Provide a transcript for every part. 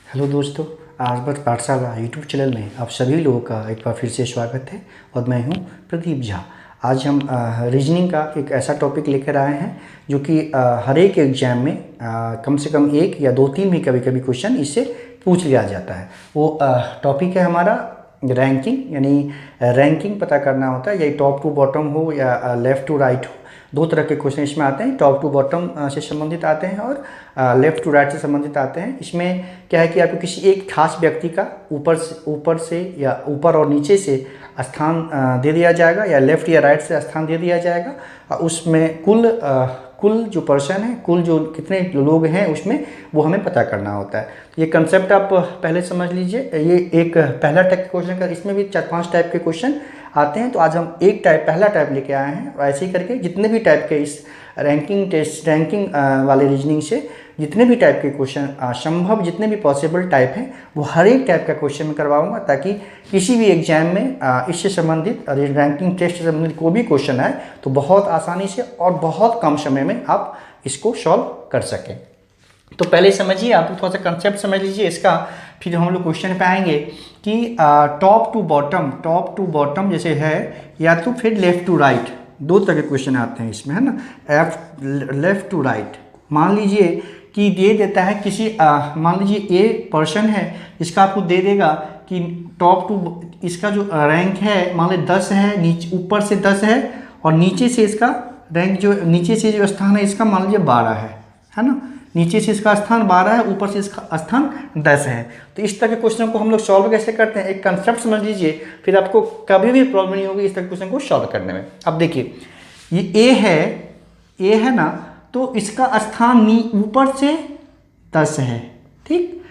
Hello दोस्तों, आसबत पाठशाला YouTube channel में आप सभी लोगों का एक बार फिर से स्वागत है। और मैं हूं प्रदीप झा। आज हम रीजनिंग का एक ऐसा टॉपिक लेकर आए हैं जो कि हर एक एग्जाम में कम से कम एक या दो तीन भी कभी कभी क्वेश्चन इससे पूछ लिया जाता है। वो टॉपिक है हमारा रैंकिंग, यानी रैंकिंग पता करना होता है, या टॉप टू बॉटम हो या लेफ़्ट टू राइट हो। दो तरह के क्वेश्चन इसमें आते हैं, टॉप टू बॉटम से संबंधित आते हैं और लेफ़्ट टू राइट से संबंधित आते हैं। इसमें क्या है कि आपको किसी एक खास व्यक्ति का ऊपर से या ऊपर और नीचे से स्थान दे दिया जाएगा, या लेफ़्ट या राइट से स्थान दे दिया जाएगा। उसमें कुल जो पर्सन है, कुल जो कितने लोग हैं उसमें वो हमें पता करना होता है। ये कंसेप्ट आप पहले समझ लीजिए। ये एक पहला टाइप के क्वेश्चन का, इसमें भी 4-5 टाइप के क्वेश्चन आते हैं। तो आज हम पहला टाइप लेके आए हैं, और ऐसे ही करके जितने भी टाइप के इस रैंकिंग वाले रीजनिंग से जितने भी टाइप के क्वेश्चन संभव, जितने भी पॉसिबल टाइप हैं, वो हर एक टाइप का क्वेश्चन मैं करवाऊंगा, ताकि किसी भी एग्जाम में इससे संबंधित रैंकिंग टेस्ट से संबंधित कोई भी क्वेश्चन आए तो बहुत आसानी से और बहुत कम समय में आप इसको सॉल्व कर सकें। तो पहले समझिए, आप थोड़ा सा कंसेप्ट समझ लीजिए इसका, फिर हम लोग क्वेश्चन पे आएंगे कि टॉप टू बॉटम जैसे है, या तो फिर लेफ़्ट टू राइट, दो तरह के क्वेश्चन आते हैं इसमें, है ना। लेफ़्ट टू राइट, मान लीजिए कि दे देता है किसी मान लीजिए ए पर्सन है, इसका आपको दे देगा कि टॉप टू, इसका जो रैंक है मान लीजिए 10 है, नीचे ऊपर से 10 है, और नीचे से इसका रैंक जो नीचे से जो स्थान है इसका मान लीजिए 12 है ना। नीचे से इसका स्थान 12 है, ऊपर से इसका स्थान 10 है। तो इस तरह के क्वेश्चन को हम लोग सॉल्व कैसे करते हैं, एक कंसेप्ट समझ लीजिए, फिर आपको कभी भी प्रॉब्लम नहीं होगी इस तरह के क्वेश्चन को सॉल्व करने में। अब देखिए, ये ए है ना, तो इसका स्थान ऊपर से 10 है, ठीक।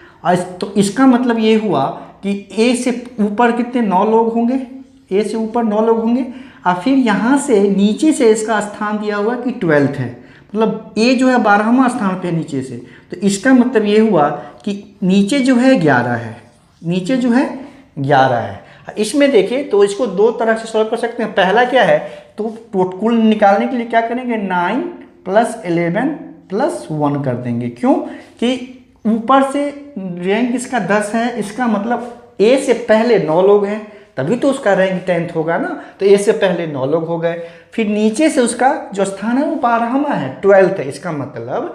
तो इसका मतलब ये हुआ कि ए से ऊपर कितने 9 लोग होंगे, ए से ऊपर 9 लोग होंगे, और फिर यहाँ से नीचे से इसका स्थान दिया हुआ कि 12th है, मतलब ए जो है 12वां स्थान पे नीचे से। तो इसका मतलब ये हुआ कि नीचे जो है 11 है, नीचे जो है 11 है। इसमें देखिए, तो इसको दो तरह से सॉल्व कर सकते हैं। पहला क्या है, तो कुल निकालने के लिए क्या करेंगे, 9 + 11 + 1 कर देंगे। क्यों कि ऊपर से रैंक इसका 10 है, इसका मतलब ए से पहले 9 लोग हैं, तभी तो उसका रैंक 10th होगा ना। तो ए से पहले 9 लोग हो गए, फिर नीचे से उसका जो स्थान है वो 12वां है, 12th है। इसका मतलब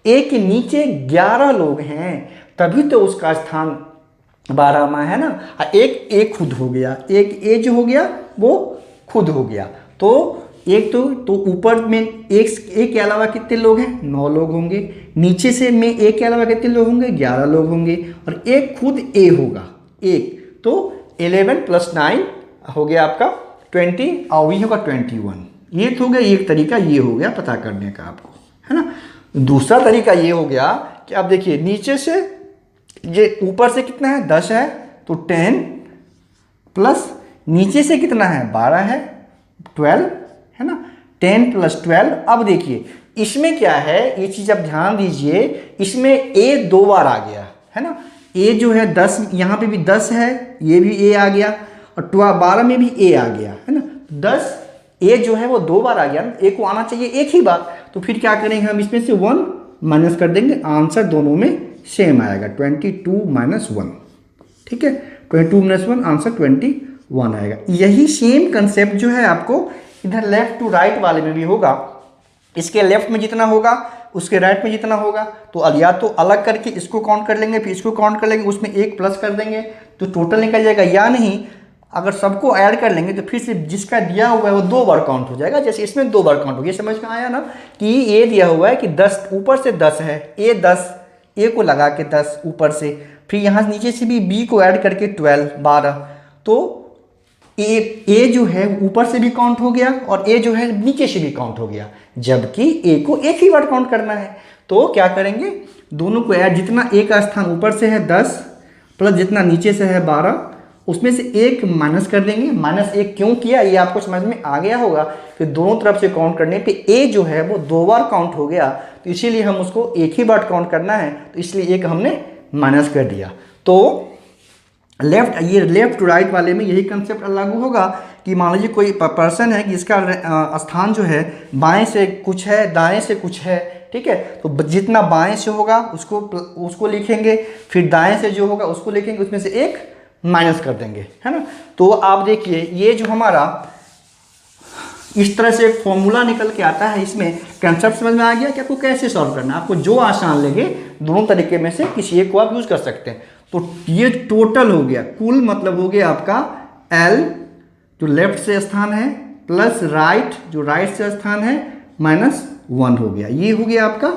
ए के नीचे 11 लोग हैं, तभी तो उसका स्थान 12वां है ना। एक ए खुद हो गया, एक ए जो हो गया वो खुद हो गया। तो एक तो ऊपर में एक के अलावा कितने लोग हैं, 9 लोग होंगे। नीचे से में एक के अलावा कितने लोग होंगे, 11 लोग होंगे, और एक खुद ए होगा, एक। तो 11 + 9 हो गया आपका 20, और ये होगा 21। ये तो हो गया एक तरीका, ये हो गया पता करने का आपको, है ना। दूसरा तरीका ये हो गया कि आप देखिए, नीचे से ये ऊपर से कितना है, 10 है, तो 10 प्लस नीचे से कितना है, 12 है, 12 है ना। 10 + 12। अब देखिए इसमें क्या है, ये चीज़ आप ध्यान दीजिए, इसमें ए 2 बार आ गया है ना। ए जो है 10, यहाँ पे भी 10 है, ये भी ए आ गया, और 12 में भी ए आ गया, है ना। 10 ए जो है वो 2 बार आ गया ना, ए को आना चाहिए एक ही बार। तो फिर क्या करेंगे, हम इसमें से 1 माइनस कर देंगे, आंसर दोनों में सेम आएगा, 22 - 1, ठीक है। 22 - 1 आंसर 21 आएगा। यही सेम कंसेप्ट जो है आपको इधर लेफ्ट टू राइट वाले में भी होगा। इसके लेफ्ट में जितना होगा उसके राइट में जितना होगा, तो या तो अलग करके इसको काउंट कर लेंगे, फिर इसको काउंट कर लेंगे, उसमें 1 प्लस कर देंगे तो टोटल निकल जाएगा। या नहीं, अगर सबको ऐड कर लेंगे तो फिर से जिसका दिया हुआ है वो 2 बार काउंट हो जाएगा, जैसे इसमें 2 बार काउंट हो गया। समझ में आया ना कि ये दिया हुआ है कि 10 ऊपर से 10 है, ए 10, ए को लगा के 10 ऊपर से, फिर यहाँ नीचे से भी बी को ऐड करके 12, तो ए जो है ऊपर से भी काउंट हो गया, और ए जो है नीचे से भी काउंट हो गया, जबकि ए को एक ही बार काउंट करना है। तो क्या करेंगे, दोनों को ऐड, जितना ए का स्थान ऊपर से है 10 प्लस जितना नीचे से है 12, उसमें से 1 माइनस कर देंगे। -1 क्यों किया ये आपको समझ में आ गया होगा कि दोनों तरफ से काउंट करने पे ए जो है वो 2 बार काउंट हो गया, तो इसीलिए हम उसको एक ही बार काउंट करना है, तो इसलिए 1 हमने माइनस कर दिया। तो लेफ्ट टू राइट वाले में यही कंसेप्ट लागू होगा कि मान लीजिए कोई पर्सन है कि इसका स्थान जो है बाएं से कुछ है, दाएं से कुछ है, ठीक है। तो जितना बाएं से होगा उसको लिखेंगे, फिर दाएं से जो होगा उसको लिखेंगे, उसमें से एक माइनस कर देंगे, है ना। तो आप देखिए ये जो हमारा इस तरह से एक फॉर्मूला निकल के आता है, इसमें कंसेप्ट समझ में आ गया कि आपको कैसे सॉल्व करना है। आपको जो आसान लगे दोनों तरीके में से किसी एक को आप यूज कर सकते हैं। तो ये टोटल हो गया, कुल मतलब हो गया आपका L जो लेफ्ट से स्थान है प्लस राइट जो राइट से स्थान है -1 हो गया। ये हो गया आपका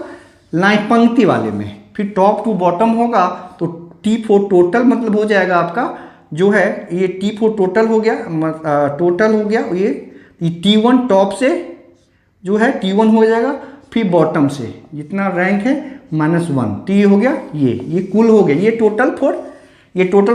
लाइन पंक्ति वाले में। फिर टॉप टू बॉटम होगा तो T4 टोटल मतलब हो जाएगा आपका जो है ये T4 टोटल हो गया, टोटल हो गया ये T1 टॉप से जो है T1 हो जाएगा, फिर बॉटम से जितना रैंक है -1 T हो गया, ये कुल हो गया। ये टोटल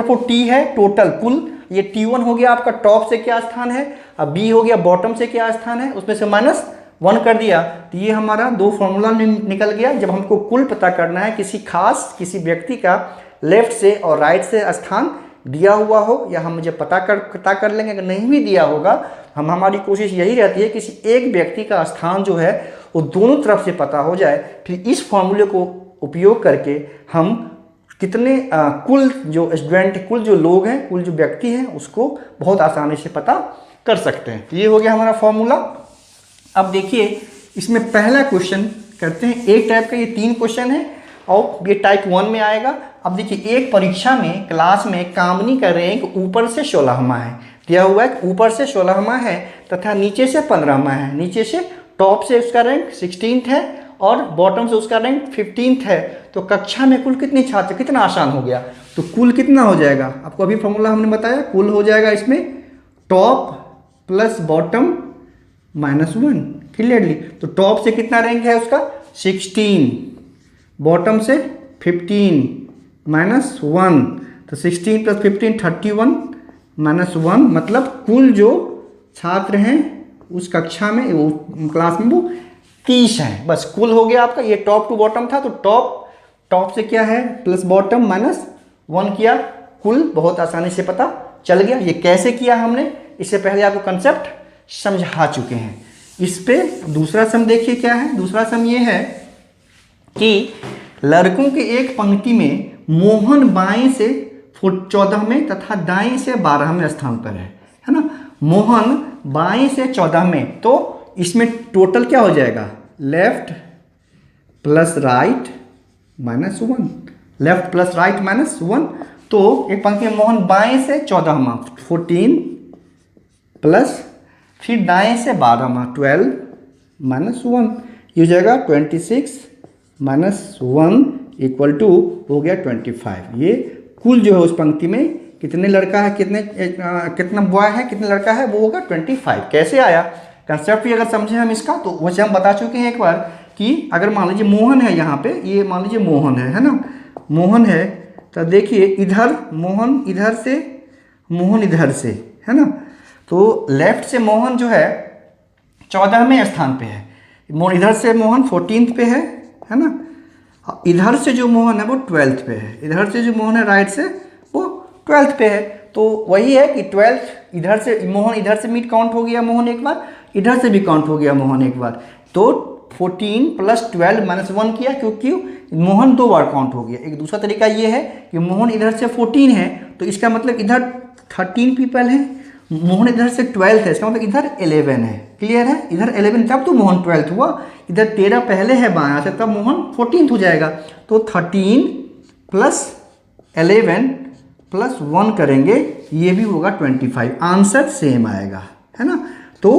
फॉर T है टोटल कुल। ये T1 हो गया आपका टॉप से क्या स्थान है, अब B हो गया बॉटम से क्या स्थान है, उसमें से -1 कर दिया। तो ये हमारा दो फॉर्मूला निकल गया। जब हमको कुल पता करना है किसी व्यक्ति का लेफ्ट से और राइट से स्थान दिया हुआ हो या हम मुझे पता कर लेंगे, अगर नहीं भी दिया होगा हमारी कोशिश यही रहती है किसी एक व्यक्ति का स्थान जो है वो दोनों तरफ से पता हो जाए। फिर इस फॉर्मूले को उपयोग करके हम कितने कुल जो स्टूडेंट, कुल जो लोग हैं, कुल जो व्यक्ति हैं उसको बहुत आसानी से पता कर सकते हैं। तो ये हो गया हमारा फॉर्मूला। अब देखिए इसमें पहला क्वेश्चन करते हैं। एक टाइप का ये 3 क्वेश्चन है और ये टाइप 1 में आएगा। अब देखिए एक परीक्षा में क्लास में कामनी का रैंक ऊपर से 16वां है, दिया हुआ है ऊपर से 16वां है तथा नीचे से 15वां है। नीचे से टॉप से उसका रैंक 16th है और बॉटम से उसका रैंक 15th है। तो कक्षा में कुल कितने छात्र, कितना आसान हो गया। तो कुल कितना हो जाएगा, आपको अभी फॉर्मूला हमने बताया, कुल हो जाएगा इसमें टॉप प्लस बॉटम -1 क्लियरली। तो टॉप से कितना रैंक है उसका 16, बॉटम से 15 -1, तो 16 + 15 31 -1 मतलब कुल जो छात्र हैं उस कक्षा में वो क्लास में वो 30 हैं। बस कुल हो गया आपका। ये टॉप टू बॉटम था तो टॉप से क्या है प्लस बॉटम -1 किया, कुल बहुत आसानी से पता चल गया। ये कैसे किया हमने, इससे पहले आपको कंसेप्ट समझा चुके हैं। इस पे दूसरा सम देखिए क्या है। दूसरा सम ये है कि लड़कों के एक पंक्ति में मोहन बाएं से 14वें तथा दाएं से 12वें स्थान पर है ना। मोहन बाएं से 14वें, तो इसमें टोटल क्या हो जाएगा, left plus right -1, left plus right -1। तो एक पंक्ति में मोहन बाएं से 14वां 14 प्लस फिर दाएं से 12वां 12 -1, ये हो जाएगा 26 -1 = हो गया 25। ये कुल जो है उस पंक्ति में कितने लड़का है, कितना बॉय है, कितने लड़का है, वो होगा 25। कैसे आया कंसेप्ट भी अगर समझे हम इसका, तो वैसे हम बता चुके हैं एक बार कि अगर मान लीजिए मोहन है यहाँ पे, ये मान लीजिए मोहन है ना, मोहन है तो देखिए इधर मोहन, इधर से मोहन, इधर से है ना। तो लेफ्ट से मोहन जो है 14वें स्थान पे है, इधर से मोहन 14th पे है ना। इधर से जो मोहन है वो 12th पे है, इधर से जो मोहन है राइट से वो 12th पे है। तो वही है कि 12th इधर से मोहन, इधर से मीट काउंट हो गया मोहन एक बार, इधर से भी काउंट हो गया मोहन एक बार। तो 14 + 12 -1 किया क्योंकि मोहन 2 बार काउंट हो गया। एक दूसरा तरीका ये है कि मोहन इधर से 14 है तो इसका मतलब इधर 13 पीपल है, मोहन इधर से 12th है, इसका मतलब इधर 11 है। क्लियर है, इधर 11 तब तो मोहन 12th हुआ, इधर 13 पहले है बायां से तब मोहन 14th हो जाएगा। तो 13 + 11 + 1 करेंगे, ये भी होगा 25। आंसर सेम आएगा, है ना। तो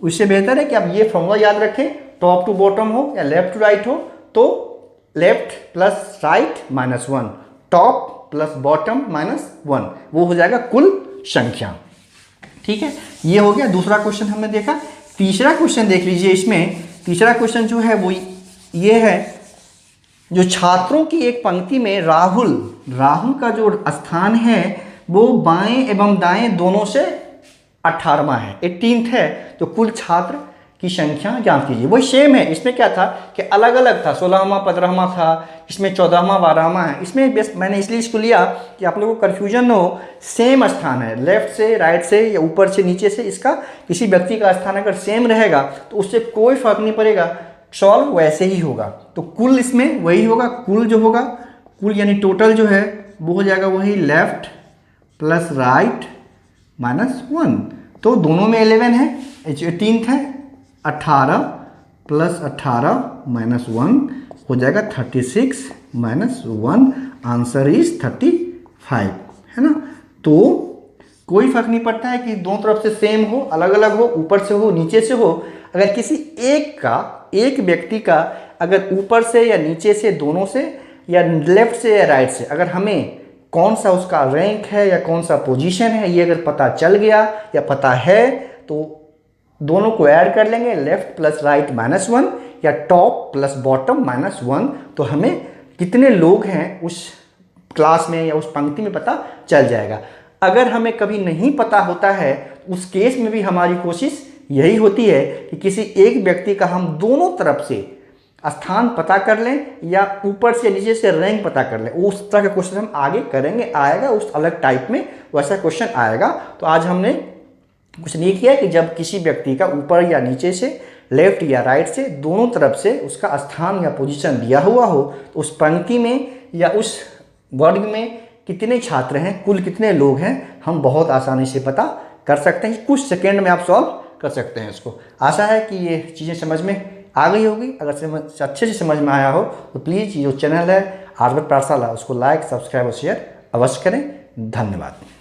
उससे बेहतर है कि आप ये फॉर्मूला याद रखें, टॉप टू बॉटम हो या लेफ्ट टू राइट हो तो left plus right -1, top plus bottom -1, वो हो जाएगा कुल संख्या। ठीक है, ये हो गया दूसरा क्वेश्चन हमने देखा। तीसरा क्वेश्चन देख लीजिए। इसमें तीसरा क्वेश्चन जो है वो ये है, जो छात्रों की एक पंक्ति में राहुल का जो स्थान है वो बाएं एवं दाएं दोनों से 18वां है, 18th है। तो कुल छात्र की संख्या ज्ञात कीजिए। वही सेम है, इसमें क्या था कि अलग अलग था, 16वां 15वां था, इसमें 14वां 12वां है। इसमें बेस्ट मैंने इसलिए इसको लिया कि आप लोगों को कन्फ्यूजन न हो। सेम स्थान है, लेफ्ट से राइट से या ऊपर से नीचे से, इसका किसी व्यक्ति का स्थान अगर सेम रहेगा तो उससे कोई फर्क नहीं पड़ेगा सॉल्व वैसे ही होगा। तो कुल इसमें वही होगा, कुल जो होगा, कुल यानी टोटल जो है वो हो जाएगा वही लेफ्ट प्लस राइट -1। तो दोनों में 11 है, 18 है, 18 प्लस 18 -1 हो जाएगा 36 -1, आंसर इज 35, है ना। तो कोई फर्क नहीं पड़ता है कि दोनों तरफ से सेम हो, अलग अलग हो, ऊपर से हो, नीचे से हो। अगर किसी एक व्यक्ति का अगर ऊपर से या नीचे से, दोनों से, या लेफ्ट से या राइट से, अगर हमें कौन सा उसका रैंक है या कौन सा पोजीशन है ये अगर पता चल गया या पता है, तो दोनों को ऐड कर लेंगे, लेफ्ट प्लस राइट -1 या टॉप प्लस बॉटम -1, तो हमें कितने लोग हैं उस क्लास में या उस पंक्ति में पता चल जाएगा। अगर हमें कभी नहीं पता होता है, उस केस में भी हमारी कोशिश यही होती है कि किसी एक व्यक्ति का हम दोनों तरफ से स्थान पता कर लें या ऊपर से नीचे से रैंक पता कर लें। उस तरह का क्वेश्चन हम आगे करेंगे, आएगा उस अलग टाइप में वैसा क्वेश्चन आएगा। तो आज हमने कुछ नहीं किया कि जब किसी व्यक्ति का ऊपर या नीचे से, लेफ्ट या राइट से, दोनों तरफ से उसका स्थान या पोजीशन दिया हुआ हो, तो उस पंक्ति में या उस वर्ग में कितने छात्र हैं, कुल कितने लोग हैं, हम बहुत आसानी से पता कर सकते हैं। कुछ सेकेंड में आप सॉल्व कर सकते हैं इसको। आशा है कि ये चीज़ें समझ में आ गई होगी। अगर अच्छे से समझ में आया हो तो प्लीज़ ये जो चैनल है आर्यभट्ट पाठशाला, उसको लाइक, सब्सक्राइब और शेयर अवश्य करें। धन्यवाद।